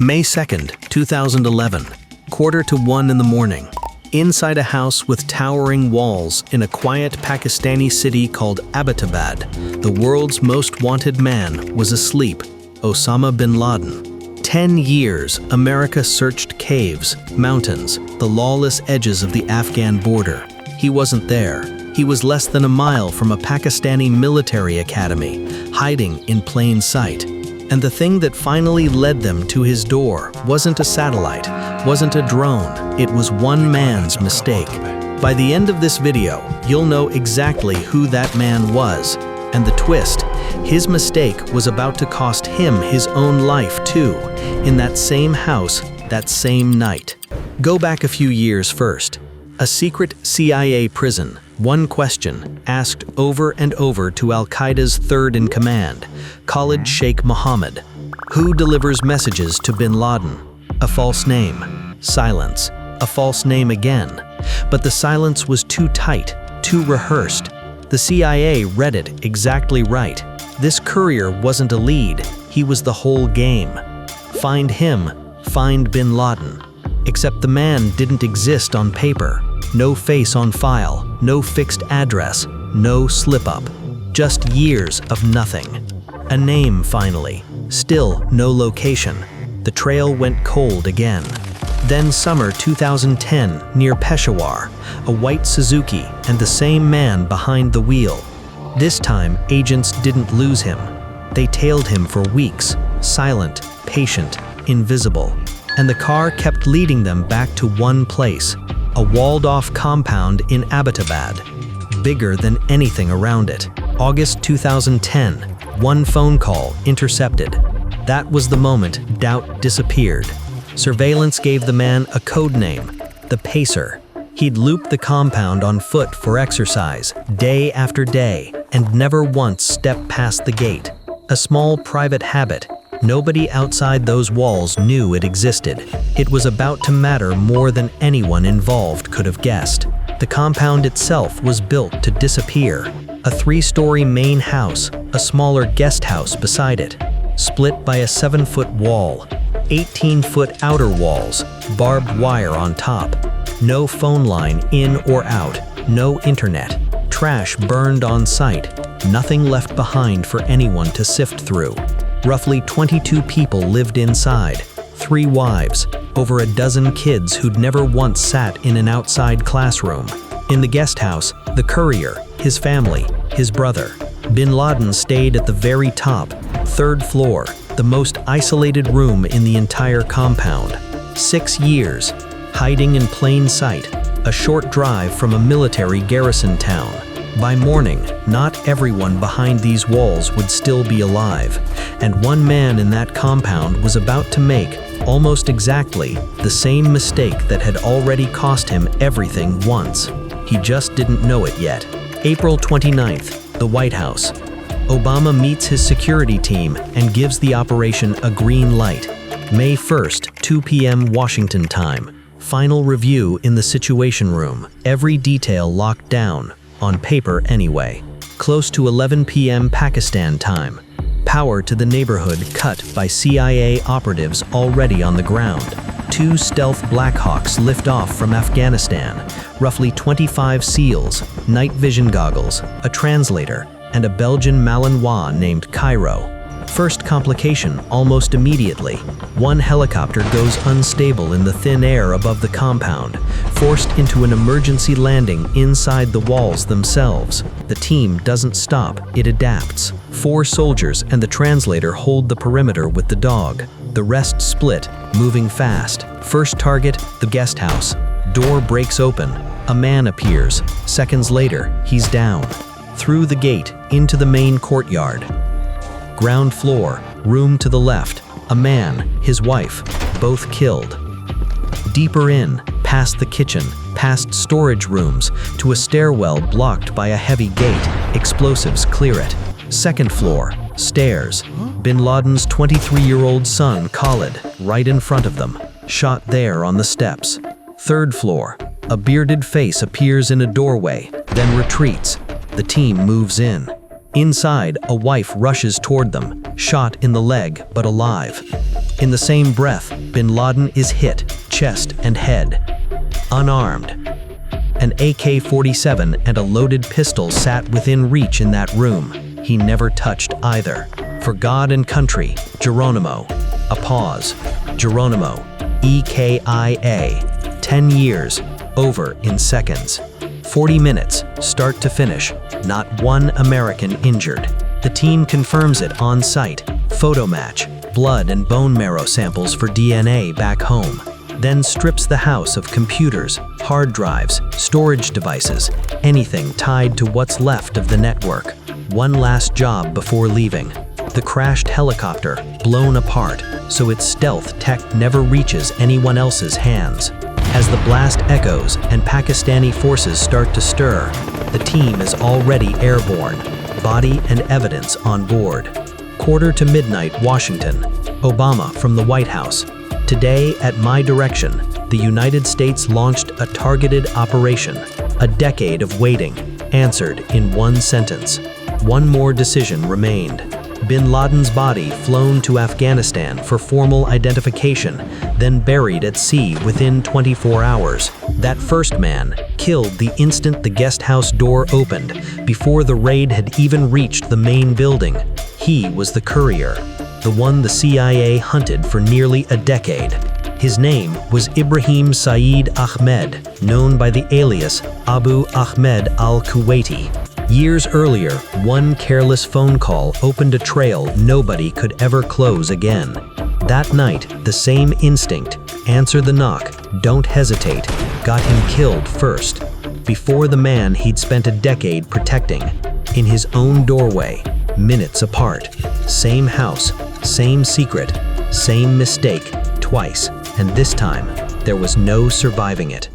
May 2nd, 2011, 1:45 in the morning. Inside a house with towering walls in a quiet Pakistani city called Abbottabad, the world's most wanted man was asleep, Osama bin Laden. 10 years, America searched caves, mountains, the lawless edges of the Afghan border. He wasn't there. He was less than a mile from a Pakistani military academy, hiding in plain sight. And the thing that finally led them to his door wasn't a satellite, wasn't a drone, it was one man's mistake. By the end of this video, you'll know exactly who that man was. And the twist, his mistake was about to cost him his own life too, in that same house, that same night. Go back a few years first. A secret CIA prison, one question, asked over and over to Al-Qaeda's third in command, Khalid Sheikh Mohammed. Who delivers messages to bin Laden? A false name. Silence. A false name again. But the silence was too tight, too rehearsed. The CIA read it exactly right. This courier wasn't a lead, he was the whole game. Find him, find bin Laden. Except the man didn't exist on paper. No face on file, no fixed address, no slip-up. Just years of nothing. A name finally, still no location. The trail went cold again. Then summer 2010, near Peshawar, a white Suzuki and the same man behind the wheel. This time, agents didn't lose him. They tailed him for weeks, silent, patient, invisible. And the car kept leading them back to one place, a walled-off compound in Abbottabad, bigger than anything around it. August 2010, one phone call intercepted. That was the moment doubt disappeared. Surveillance gave the man a code name, the Pacer. He'd looped the compound on foot for exercise, day after day, and never once stepped past the gate. A small private habit. Nobody outside those walls knew it existed. It was about to matter more than anyone involved could have guessed. The compound itself was built to disappear. A 3-story main house, a smaller guest house beside it, split by a 7-foot wall, 18-foot outer walls, barbed wire on top. No phone line in or out, no internet. Trash burned on site, nothing left behind for anyone to sift through. Roughly 22 people lived inside, 3 wives, over a dozen kids who'd never once sat in an outside classroom. In the guest house, the courier, his family, his brother. Bin Laden stayed at the very top, 3rd floor, the most isolated room in the entire compound. 6 years, hiding in plain sight, a short drive from a military garrison town. By morning, not everyone behind these walls would still be alive, and one man in that compound was about to make, almost exactly, the same mistake that had already cost him everything once. He just didn't know it yet. April 29th, the White House. Obama meets his security team and gives the operation a green light. May 1st, 2 p.m. Washington time. Final review in the Situation Room. Every detail locked down. On paper anyway. Close to 11 p.m. Pakistan time. Power to the neighborhood cut by CIA operatives already on the ground. 2 stealth Blackhawks lift off from Afghanistan. Roughly 25 SEALs, night vision goggles, a translator, and a Belgian Malinois named Cairo. First complication almost immediately. One helicopter goes unstable in the thin air above the compound, forced into an emergency landing inside the walls themselves. The team doesn't stop, it adapts. 4 soldiers and the translator hold the perimeter with the dog. The rest split, moving fast. First target, the guest house. Door breaks open. A man appears. Seconds later, he's down. Through the gate, into the main courtyard. Ground floor, room to the left, a man, his wife, both killed. Deeper in, past the kitchen, past storage rooms, to a stairwell blocked by a heavy gate, explosives clear it. Second floor, stairs, bin Laden's 23-year-old son, Khalid, right in front of them, shot there on the steps. Third floor, a bearded face appears in a doorway, then retreats. The team moves in. Inside, a wife rushes toward them, shot in the leg but alive. In the same breath, bin Laden is hit, chest and head. Unarmed. An AK-47 and a loaded pistol sat within reach in that room. He never touched either. For God and country, Geronimo. A pause. Geronimo. EKIA. 10 years. Over in seconds. 40 minutes, start to finish. Not one American injured. The team confirms it on site. Photo match. Blood and bone marrow samples for DNA back home. Then strips the house of computers, hard drives, storage devices, anything tied to what's left of the network. One last job before leaving. The crashed helicopter, blown apart, so its stealth tech never reaches anyone else's hands. As the blast echoes and Pakistani forces start to stir, the team is already airborne, body and evidence on board. 1:45 Washington. Obama from the White House. Today, at my direction, the United States launched a targeted operation. A decade of waiting, answered in one sentence. One more decision remained. Bin Laden's body flown to Afghanistan for formal identification, then buried at sea within 24 hours. That first man, killed the instant the guest house door opened, before the raid had even reached the main building. He was the courier, the one the CIA hunted for nearly a decade. His name was Ibrahim Saeed Ahmed, known by the alias Abu Ahmed al-Kuwaiti. Years earlier, one careless phone call opened a trail nobody could ever close again. That night, the same instinct, answer the knock, don't hesitate, got him killed first. Before the man he'd spent a decade protecting. In his own doorway, minutes apart. Same house, same secret, same mistake, twice, and this time, there was no surviving it.